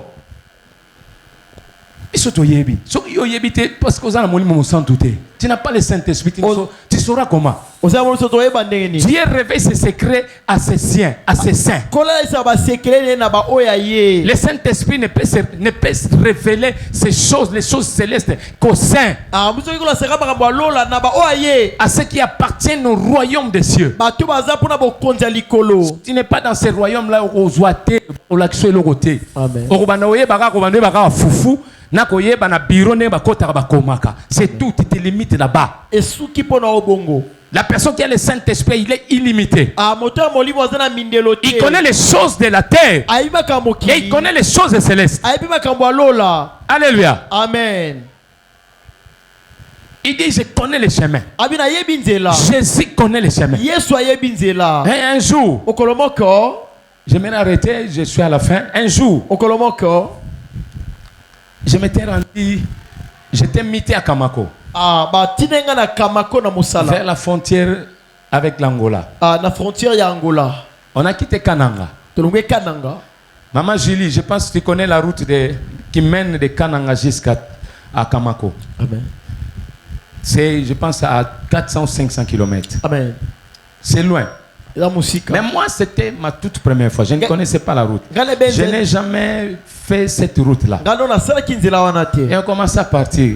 Biso to yebi. So yo yebi te parce que ozana molimo mo santu te. Tu n'as pas le Saint-Esprit, tu sauras comment. Dieu révèle ses secrets à ses siens, à ses saints. Le Saint-Esprit ne peut révéler ces choses, les choses célestes, qu'aux saints, à ceux qui appartiennent au royaume des cieux. Tu n'es pas dans ce royaume-là au Zoaté, au Laxo et le Roté. Amen. C'est tout, tu te limites là-bas. La personne qui a le Saint-Esprit, il est illimité. Il connaît les choses de la terre et il connaît les choses célestes. Alléluia. Amen. Il dit, je connais les chemins. Jésus connaît les chemins. Et un jour, je m'en arrêté, je suis à la fin. Un jour, je m'étais rendu, j'étais mité à Kamako. Vers la frontière avec l'Angola. On a quitté Kananga. Maman Julie, je pense que tu connais la route qui mène de Kananga jusqu'à Kamako. Amen. C'est, je pense, à 400 ou 500 km. Amen. C'est loin. La musique. Mais moi, c'était ma toute première fois. Je ne connaissais pas la route. Je n'ai jamais fait cette route-là. Et on commence à partir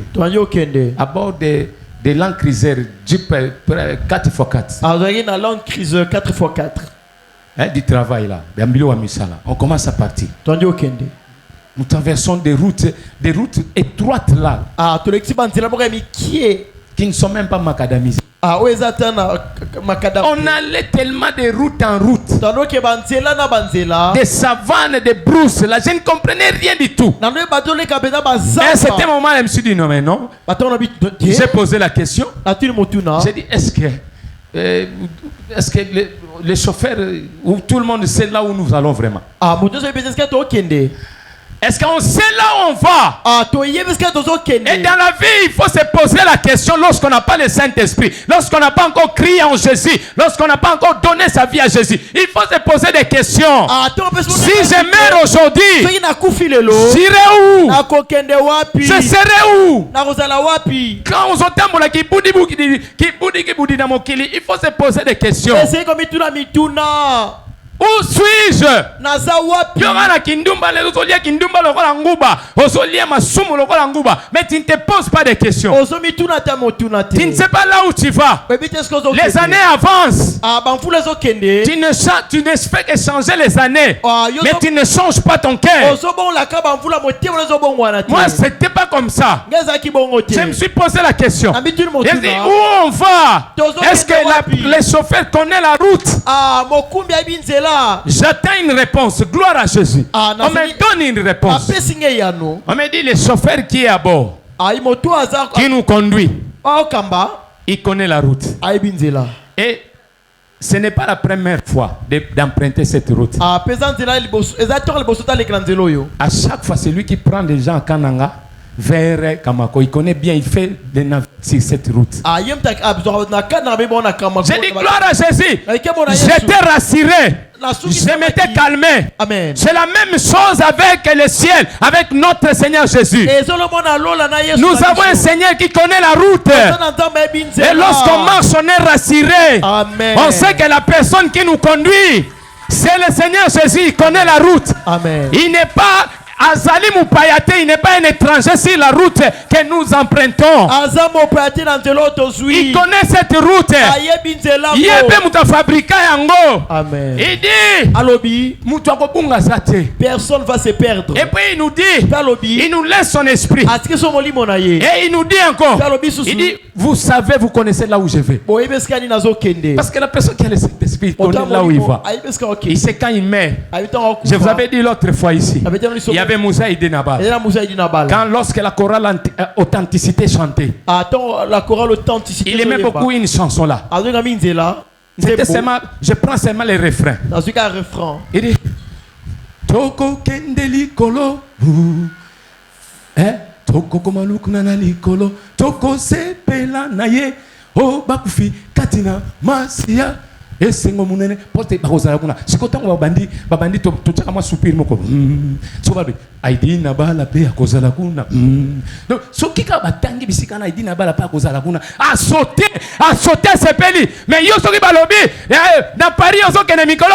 à bord de Land Cruiser Jeep 4x4. Un Land Cruiser 4x4. Hein, du travail là. On commence à partir. Nous traversons des routes étroites là. qui ne sont même pas macadamisés. Ah, où est macadam? On allait tellement de route en route, Tandis que banzela na banzela. des savanes, des brousses. Là, je ne comprenais rien du tout. Nando bateau le kabeda Et à bazamba. cet moment, je me suis dit non, mais non. Bateau na bit. J'ai posé la question. Nature motuna. J'ai dit est-ce que les chauffeurs, où tout le monde sait là où nous allons vraiment? Ah, moto se peut-être que to kende. Est-ce qu'on sait là où on va? Ah, to yebes que to zo kende. Et dans la vie, il faut se poser la question lorsqu'on n'a pas le Saint-Esprit, lorsqu'on n'a pas encore crié en Jésus, lorsqu'on n'a pas encore donné sa vie à Jésus. Il faut se poser des questions. Ah, to peut se Si je meurs aujourd'hui, Soki na kufilelo. j'irai où? Na kokende wapi? Je serai où? Na kozala wapi? Quand on s'entend qui boudi dans mon kili, il faut se poser des questions. C'est comme mituna mituna. Où suis-je? Naza wapi? Yogana kindumba le ozolia kindumba lokola nguba, ozolia masumu lokola nguba, mais tu ne te poses pas de questions. Ozo mituna ta motuna te. Tu ne sais pas là où tu vas. Les années avancent. Ah, banfula zo kende. Tu ne fais que changer les années, mais tu ne changes pas ton cœur. Ozo bon la ka banfula moté wala zo bon wana te. Moi, c'était pas comme ça. Ngeza ki bongo te. Je me suis posé la question. Na mituna J'ai dit, motuna. où on va? Est-ce que les chauffeurs connaissent la route? Ah, mokumbi abinzela. J'attends une réponse. Gloire à Jésus. Ah, On me donne une réponse. Apesinge yano. On me dit le chauffeur qui est à bord, Ah, imoto aza. qui nous conduit, Ah, kamba. il connaît la route. Ah, ibinzela. Et ce n'est pas la première fois d'emprunter cette route. Ah, pesantela liboso. Ezator liboso ta le granzelo yo. À chaque fois, c'est lui qui prend des gens à Kananga vers Kamako. Il connaît bien, il fait des navires sur cette route. Ah, yem tak abzor na kana be bona Kamako. J'ai dit gloire à Jésus. J'étais J'étais rassuré. Je m'étais calmé. Amen. C'est la même chose avec le ciel, avec notre Seigneur Jésus. Nous avons un Seigneur qui connaît la route. Et lorsqu'on marche, on est rassuré. Amen. On sait que la personne qui nous conduit, c'est le Seigneur Jésus. Il connaît la route. Amen. Il n'est pas Azali Moupayate, il n'est pas un étranger sur la route que nous empruntons. Il connaît cette route. Il est fabriqué yango. Amen. Il dit Alobi, personne va se perdre. et puis il nous dit, il nous laisse son esprit. Et il nous dit encore, il dit, vous savez, vous connaissez là où je vais. Parce que la personne qui a le Saint-Esprit connaît là où il va. Il sait quand il meurt. Je vous avais dit l'autre fois ici, il y avait Moussa Idi Nabal. Quand lorsque la chorale authenticité chantait, il aimait beaucoup une chanson là. C'était seulement, je prends seulement les refrains. Il dit Toko kendeli kolo, Toko komaluk nanali kolo, Toko sepela naye, O bakufi katina masia. Et c'est mon monnaie porte barosa kuna sikota babandi to chaka ma soupir moko so ba aidi na bala pe akozala kuna donc so kika batangi bisika na aidi na bala pe akozala kuna a sauter sepeli mais yo so ki balobi dans Paris on so kene mikolo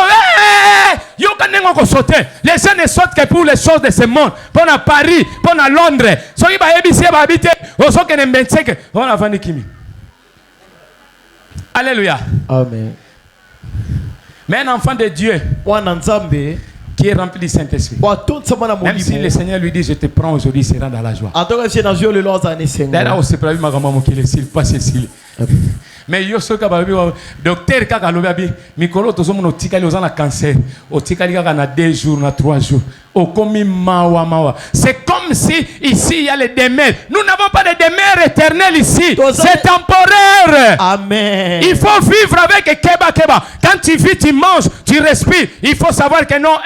yo kanengo ko sauter les gens ne sautent que pour les choses de ce monde pour na Paris pour na Londres so ki ba ebisi ba habiter o so kene mbenseke on a vandi kimi. Alléluia. Amen. Mais un enfant de Dieu qui est rempli du Saint-Esprit, même si le Seigneur lui dit je te prends aujourd'hui, il sera dans la joie. D'ailleurs, on s'est prévu ma maman qui est ici, pas Cécile. Mais yo soka ba docteur kaka lobi mikolo to somo tikali ozana cancer o tikali kaka na 2 jours na 3 jours o komi mawa c'est comme si ici il y a les demeures. Nous n'avons pas de demeure éternelle ici, c'est temporaire. Amen. Il faut vivre avec keba. Quand tu vis, tu manges, tu respires. Il faut savoir que non,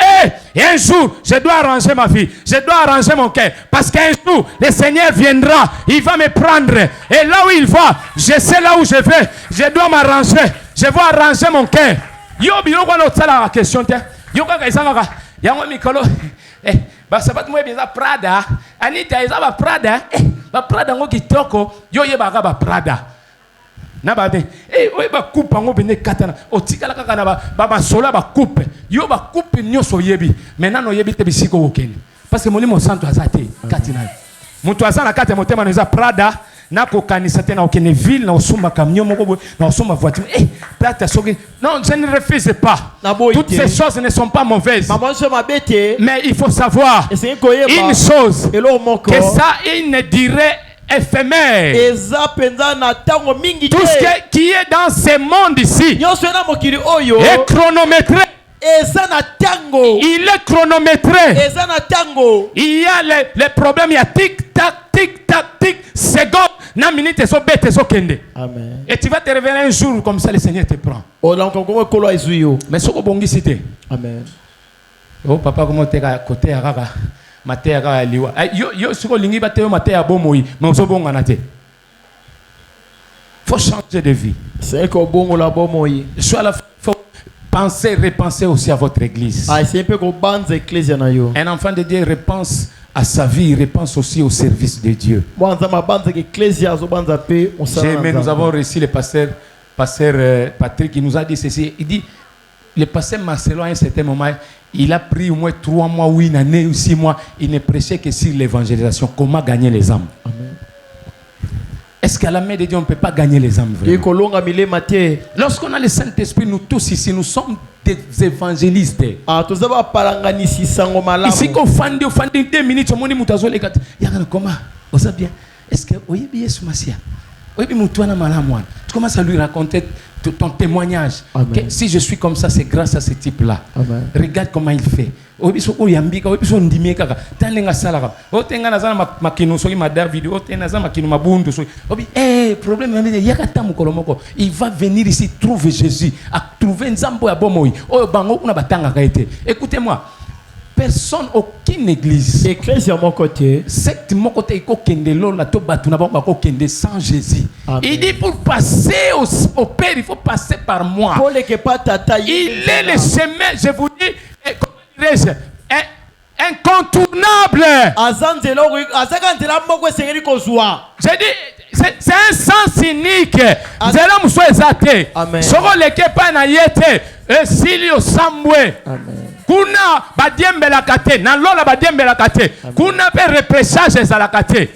et un jour je dois arranger ma vie, je dois arranger mon cœur, parce qu'un jour le Seigneur viendra, il va me prendre et là où il va, je sais là où je vais. Je dois m'arranger. Je vais arranger mon cœur. Yo bino kwa no tsala la question te. Yo kaka isanga yango mikolo. Ba sabat mo bien Prada. Anita izaba Prada. Ba Prada ngo kitoko. Yo yeba ka ba Prada. Na ba de. Oye ba coupe ngo bene katana. O tikala kaka na ba sola ba coupe. Yo ba coupe nyoso yebi. Maintenant no yebi te bisiko wokeni. Parce que molimo santo azate katina. Mutu azana kate motema no za Prada. Nako kanisa tena okene ville na osumba camion moko na osumba voiture non, je ne refuse pas. Toutes ces choses ne sont pas mauvaises, mais il faut savoir une chose, que ça il ne dirait éphémère. eza penza na tango mingi Tout ce qui est dans ce monde ici nyonso na mokili oyo est chronométré. eza na tango Il est chronométré. eza na tango Il y a les problèmes, il y a tic-tac, tic-tac, tic, seconde, na minute, so bête, so kende. amen Et tu vas te révéler un jour comme ça, le Seigneur te prend. olanka ngoma kolo ezwi yo Mais ce que bongi cité. amen Oh papa, comment t'es à côté à Rara? Maté à Rara liwa. Yo, ce que lingi bate yo maté à bomoi, mais so bon ganate. Faut changer de vie. c'est que bongo la bomoyi Soit la faut penser, repenser aussi à votre église. ah c'est un peu ko banze ecclesia na yo Un enfant de Dieu repense à sa vie, repense aussi au service de Dieu. mwanza mabanze ecclesia zo banza pe on J'ai aimé, nous avons reçu le pasteur Patrick qui nous a dit ceci. Il dit, le pasteur Marcelo à un certain moment, il a pris au moins 3 mois ou une année ou 6 mois, il ne prêchait que sur l'évangélisation. Comment gagner les âmes? amen Est-ce qu'à la main de Dieu, on ne peut pas gagner les âmes vraiment? ekolonga milema te Lorsqu'on a le Saint-Esprit, nous tous ici, nous sommes des évangélistes. ah toza ba palanganisi sango malamu Ici, qu'on fande 2 minutes, on dit, comment? On sait bien. Est-ce que, oui, bien, ce masia? Oui, bien, tu commences à lui raconter ton témoignage. Que si je suis comme ça, c'est grâce à ce type-là. amen Regarde comment il fait. Il va venir ici trouver Jésus, à trouver Nzambo ya bomoi. Écoutez-moi, personne, aucune église, ecclesia mon côté secte mon côté sans Jésus. Amen. Il dit pour passer au Père, il faut passer par moi. pour les que pas tata Il est le chemin, je vous dis, comment dirais-je, incontournable. azanzela azaka nzela moko esengeli kozwa J'ai dit, c'est un sens unique. Zela muso ezate. Amen. Soko leke pa na yete. Silio Sambwe. amen Kuna badiembela kate. Na lola badiembela kate. Kuna pe repressage ezalaka te.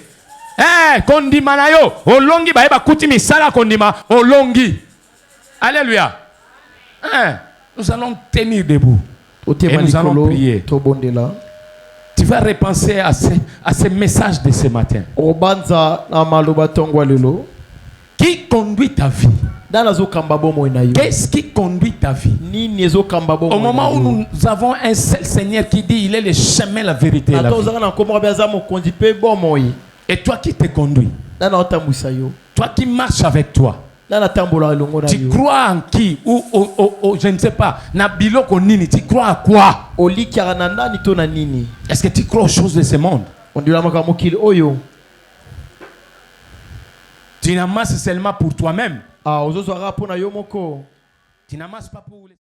Kondima na yo. Olongi ba kuti misala kondima. Olongi. Alléluia. Nous allons tenir debout. Et nous allons prier. tobondela Tu vas repenser à ce message de ce matin. obanza na maloba tongwa lelo Qui conduit ta vie? dana zo kamba bomo na yo Qu'est-ce qui conduit ta vie? nini ezo kamba bomo Au moment où nous avons un seul Seigneur qui dit il est le chemin, la vérité et la ata vie. ozaka na kombo beza mokonzi pe bomoyi Et toi qui te conduis, dana otambwisa yo toi qui marches avec toi, dana tambola elongo na tu yo crois en qui? Ou je ne sais pas, Nabilo Konini, tu crois à quoi? olikiaka na nani to na nini Est-ce que tu crois aux choses de ce monde? ondilamaka mokili oyo Tu n'amasses seulement pour toi-même. ozozwaka mpo na yo moko Tu n'amasses pas pour les